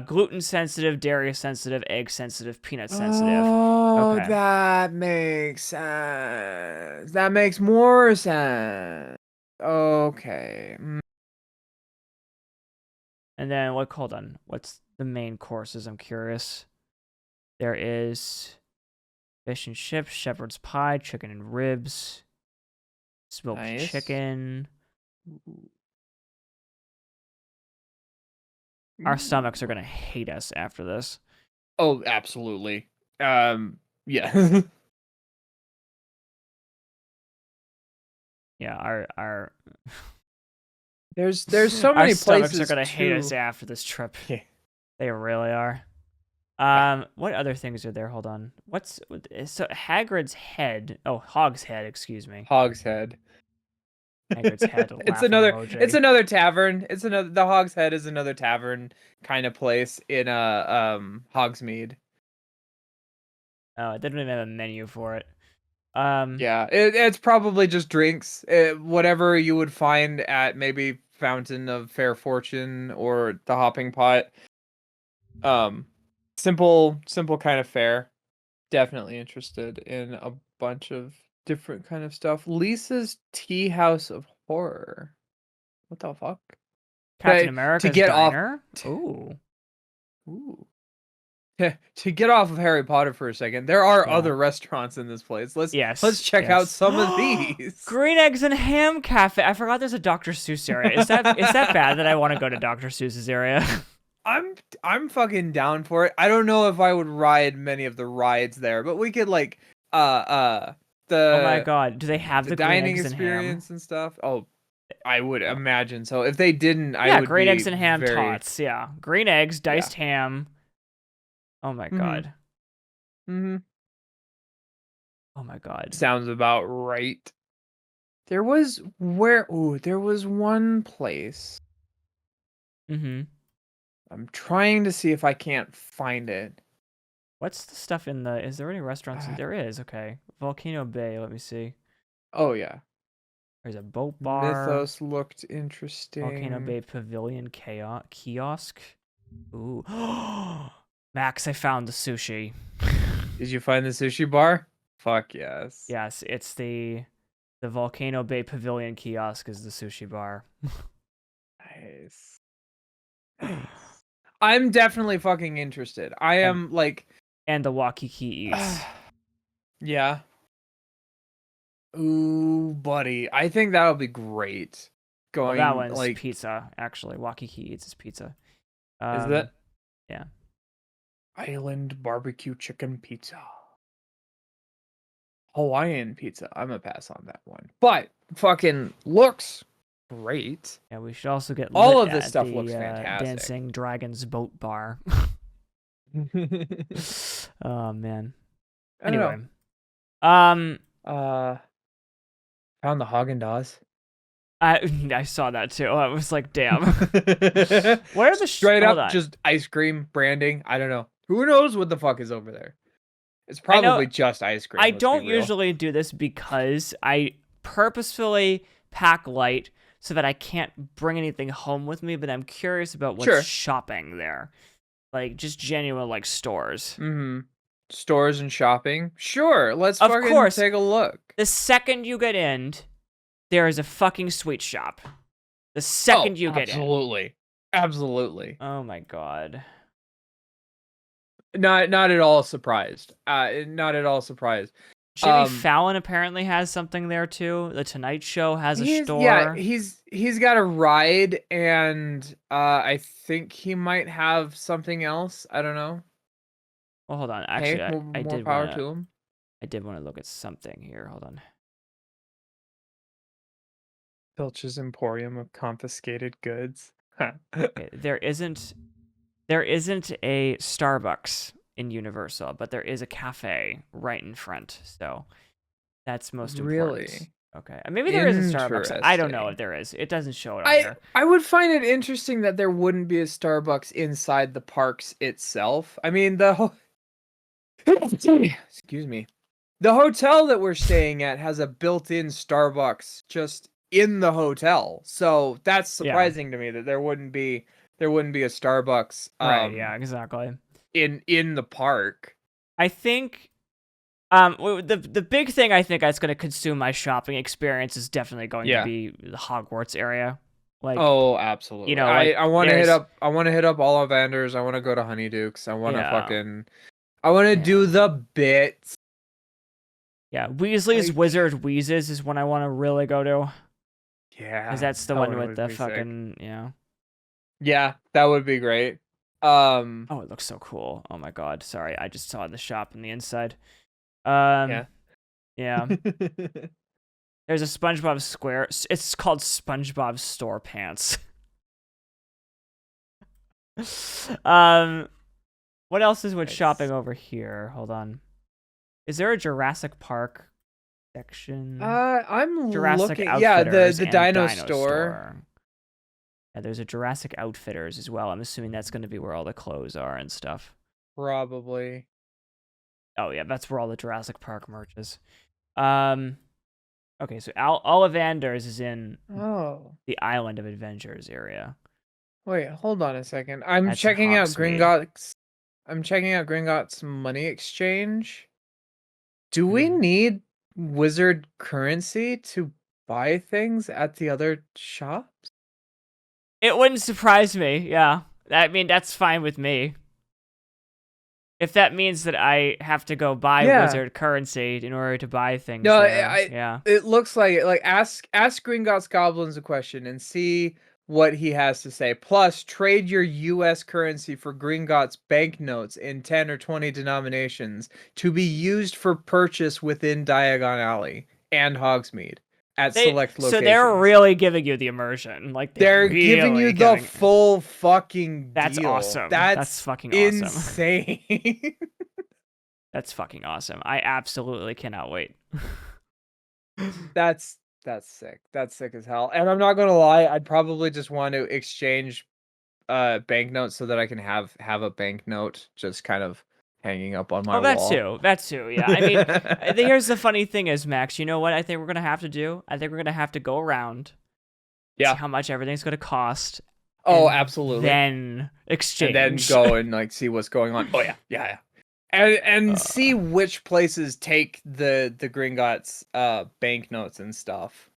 Gluten sensitive, dairy sensitive, egg sensitive, peanut sensitive.
Oh,
Okay.
that makes sense. That makes more sense. Okay.
And then hold on. What's the main courses? I'm curious. There is fish and chips, shepherd's pie, chicken and ribs, smoked
Nice.
chicken.
Ooh.
Our stomachs are
Ooh.
gonna hate us after this.
Oh, absolutely. Yeah.
Yeah, our
There's so
our
many
stomachs are
places
gonna hate us
to
after this trip.
Yeah.
They really are.
Yeah.
What other things are there? Hold on. So Hagrid's head? Oh, Hog's head. Excuse me.
Hog's Head.
Hagrid's head.
It's
Laughing
it's
emoji.
another tavern. It's another the Hog's Head is another tavern kind of place in Hogsmeade.
Oh, it didn't even have a menu for it.
Yeah, it's probably just drinks, whatever you would find at maybe Fountain of Fair Fortune or the Hopping Pot. Um, simple kind of fare. Definitely interested in a bunch of different kind of stuff. Lisa's Tea House of Horror. What the fuck?
Captain
But to
America's
get off,
diner. Ooh,
ooh, to get off of Harry Potter for a second, there are
yeah.
other restaurants in this place. Let's
Yes,
check out
yes.
some of these.
Green eggs and ham cafe. I forgot there's a Dr. Seuss area. Is that bad that I want to go to Dr. Seuss's area?
I'm fucking down for it. I don't know if I would ride many of the rides there, but we could like uh uh
Oh my
the
god, do they have
the
the green
dining
eggs and ham?
experience and stuff. Oh, I would
Oh.
imagine so. If they didn't, I
Yeah,
would
green
be
eggs and ham
very
tots. Yeah, green eggs,
yeah.
diced ham. Oh my
Mhm.
god.
Mhm.
Oh my god.
Sounds about right. There was one place.
Mm-hmm.
I'm trying to see if I can't find it.
What's the stuff in the? Is there any restaurants? There is. Okay, Volcano Bay. Let me see.
Oh yeah.
There's a boat bar.
Mythos looked
Volcano
interesting.
Bay Pavilion kiosk. Ooh. Max, I found the sushi.
Did you find the sushi bar? Fuck yes.
Yes, it's the Volcano Bay Pavilion kiosk is the sushi bar.
Nice. Nice. I'm definitely fucking interested. I
and
am like
and the Waikiki Eats.
yeah. Ooh, buddy. I think that'll be great.
Well, that
Going
one's
like
pizza, actually. Waikiki Eats is pizza.
is that
Yeah.
Island barbecue chicken pizza? Hawaiian pizza. I'm gonna pass on that one. But fucking looks great.
Yeah, we should also get
All
lit
of this
at
stuff looks
the
fantastic.
Dancing Dragons boat bar. Oh man.
I don't
Anyway,
know.
um,
Found the Haagen-Dazs.
I saw that too. I was like, damn. What are the
Straight
hold
up,
on?
just ice cream branding. I don't know. Who knows what the fuck is over there? It's
I know
probably just ice
I
cream. Let's be
don't
real.
usually do this because I purposefully pack light so that I can't bring anything home with me, but I'm curious about what's
Sure.
shopping there. Like just genuine like stores.
Mm-hmm. Stores and shopping. Sure. Let's
Of
fucking
course,
take a look.
the second you get in, there is a fucking sweet shop. The
Oh,
second you get in.
absolutely. Absolutely.
Oh my god.
Not at all surprised. Not at all surprised.
Jimmy Fallon apparently has something there too. The Tonight Show has a store.
He's got a ride, and I think he might have something else. I don't know.
Well, hold on.
Hey,
Actually, I
more
did
power
wanna
to him.
look at something here. Hold on.
Filch's Emporium of confiscated goods.
Okay, there isn't a Starbucks in Universal, but there is a cafe right in front. So that's most important.
Really
Okay. Maybe there is a Starbucks. I don't know if
interesting.
there is. It doesn't show it on here.
I would find it interesting that there wouldn't be a Starbucks inside the parks itself. I mean, the whole excuse me. The hotel that we're staying at has a built-in Starbucks just in the hotel. So that's
Yeah.
surprising to me that there wouldn't be a Starbucks
Right. Yeah, exactly.
in the park.
I think the big thing I think that's going to consume my shopping experience is definitely going to
Yeah.
be the Hogwarts area. Like,
Oh, absolutely.
you know, like
I want to hit
there's
up Ollivanders. I want to go to Honeydukes.
yeah.
I want to do
Yeah.
the bits.
Yeah, Weasley's
Like,
Wizard Wheezes is one I want to really go to. Because
yeah,
that's the
that
one
one
with
would
the
be sick.
fucking,
Yeah, that would be great. Um,
Oh, it looks so cool. Oh my god. Sorry, I just saw the shop on the inside. Um,
yeah.
yeah. There's a SpongeBob Square. It's called SpongeBob Store Pants. um, what else is with shopping
Nice.
over here? Hold on. Is there a Jurassic Park section?
I'm
Jurassic
looking. Yeah,
Outfitters
the
and
Dino
Dino
store.
Store. Yeah, there's a Jurassic Outfitters as well. I'm assuming that's going to be where all the clothes are and stuff.
Probably.
Oh yeah, that's where all the Jurassic Park merch is. Um, okay, so Ollivanders is in
Oh.
the Island of Adventures area.
Wait, hold on a second.
That's in Hogsmeade.
I'm checking out Gringotts money exchange. Do we
Mhm.
need wizard currency to buy things at the other shops?
It wouldn't surprise me. Yeah, I mean that's fine with me. If that means that I have to go buy
Yeah.
wizard currency in order to buy things
No,
there, yeah.
it looks like it. Like, ask Gringotts Goblins a question and see what he has to say. Plus, trade your U.S. currency for Gringotts banknotes in 10 or 20 denominations to be used for purchase within Diagon Alley and Hogsmeade at select
They're
locations.
really giving you the immersion. Like they're
They're giving you
really
the
giving.
full fucking
That's
deal.
awesome. That's
That's
fucking awesome.
insane.
That's fucking awesome. I absolutely cannot wait.
That's that's sick. That's sick as hell. And I'm not gonna lie, I'd probably just want to exchange banknotes so that I can have a banknote just kind of hanging up on my
Oh, that
wall.
too. That too. Yeah. I mean, here's the funny thing is, Max. You know what? I think we're gonna have to do. I think we're gonna have to go around, see
Yeah.
how much everything's gonna cost,
Oh,
and
absolutely.
then
And then
exchange.
go and like see what's going on. Oh yeah, yeah, yeah. And see
Uh,
which places take the Gringotts banknotes and stuff.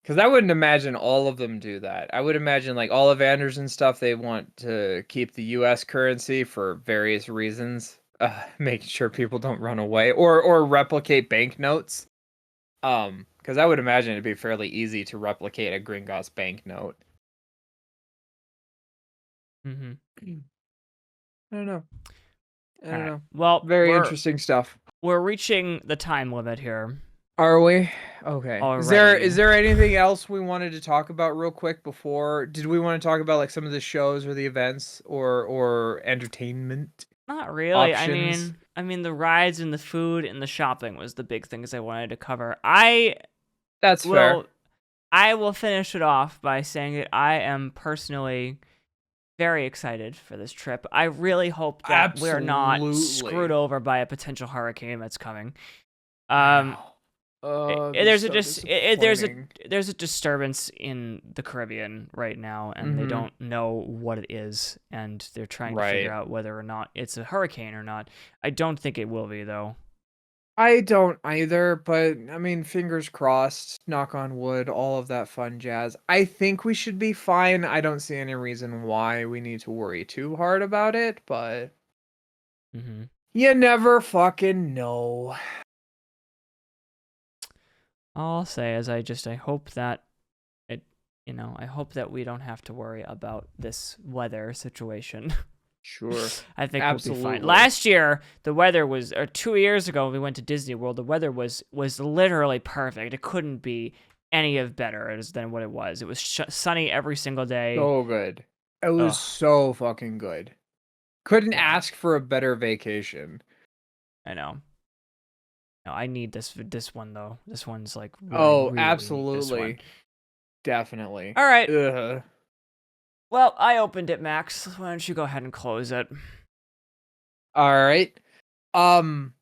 Because I wouldn't imagine all of them do that. I would imagine like Ollivanders and stuff, they want to keep the U.S. currency for various reasons, making sure people don't run away or replicate banknotes. Because I would imagine it'd be fairly easy to replicate a Gringotts banknote.
mhm.
I don't know. I
All
don't
right.
know.
Well,
Very interesting stuff.
we're reaching the time limit here.
Are we? Okay. Is
already.
there anything else we wanted to talk about real quick before? Did we want to talk about like some of the shows or the events or entertainment
Not really.
options?
I mean the rides and the food and the shopping was the big things I wanted to cover.
That's fair.
Will I will finish it off by saying that I am personally very excited for this trip. I really hope that we're not screwed
Absolutely.
over by a potential hurricane that's coming.
I
Um,
know. Oh, that's so disappointing.
there's a disturbance in the Caribbean right now, and they
Mm-hmm.
don't know what it is, and they're trying to figure
Right.
out whether or not it's a hurricane or not. I don't think it will be though.
I don't either, but I mean, fingers crossed, knock on wood, all of that fun jazz. I think we should be fine. I don't see any reason why we need to worry too hard about it, but
Hmm.
you never fucking know.
All I'll say is I hope that it I hope that we don't have to worry about this weather situation.
Sure.
I think we'll be fine.
Absolutely.
Last year, the weather was, or 2 years ago, when we went to Disney World, the weather was literally perfect. It couldn't be any of better than what it was. It was sunny every single day.
So good. It was
Ugh,
so fucking good. Couldn't
yeah,
ask for a better vacation.
I know. No, I need this one though. This one's like I
Oh,
really need this one.
absolutely. Definitely.
All right.
Ugh.
Well, I opened it, Max. Why don't you go ahead and close it?
All right. Um,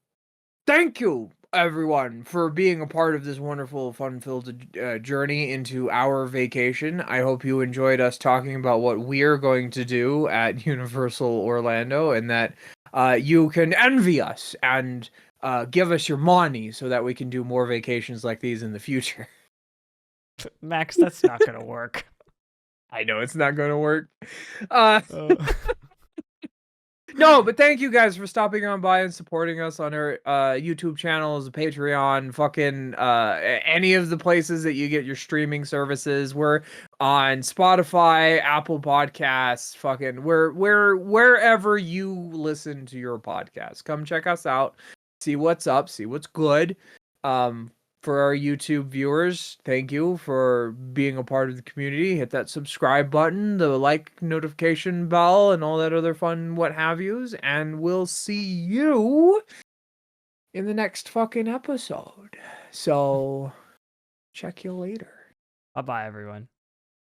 Thank you, everyone, for being a part of this wonderful, fun-filled journey into our vacation. I hope you enjoyed us talking about what we're going to do at Universal Orlando, and that you can envy us and give us your money so that we can do more vacations like these in the future.
Max, that's not gonna work.
I know it's not going to work. Uh,
Uh,
No, but thank you guys for stopping on by and supporting us on our YouTube channels, Patreon, fucking any of the places that you get your streaming services. We're on Spotify, Apple Podcasts, fucking wherever you listen to your podcast. Come check us out, see what's up, see what's good. Um for our YouTube viewers, thank you for being a part of the community. Hit that subscribe button, the like notification bell, and all that other fun what have yous. And we'll see you in the next fucking episode. So, check you later.
Bye bye, everyone.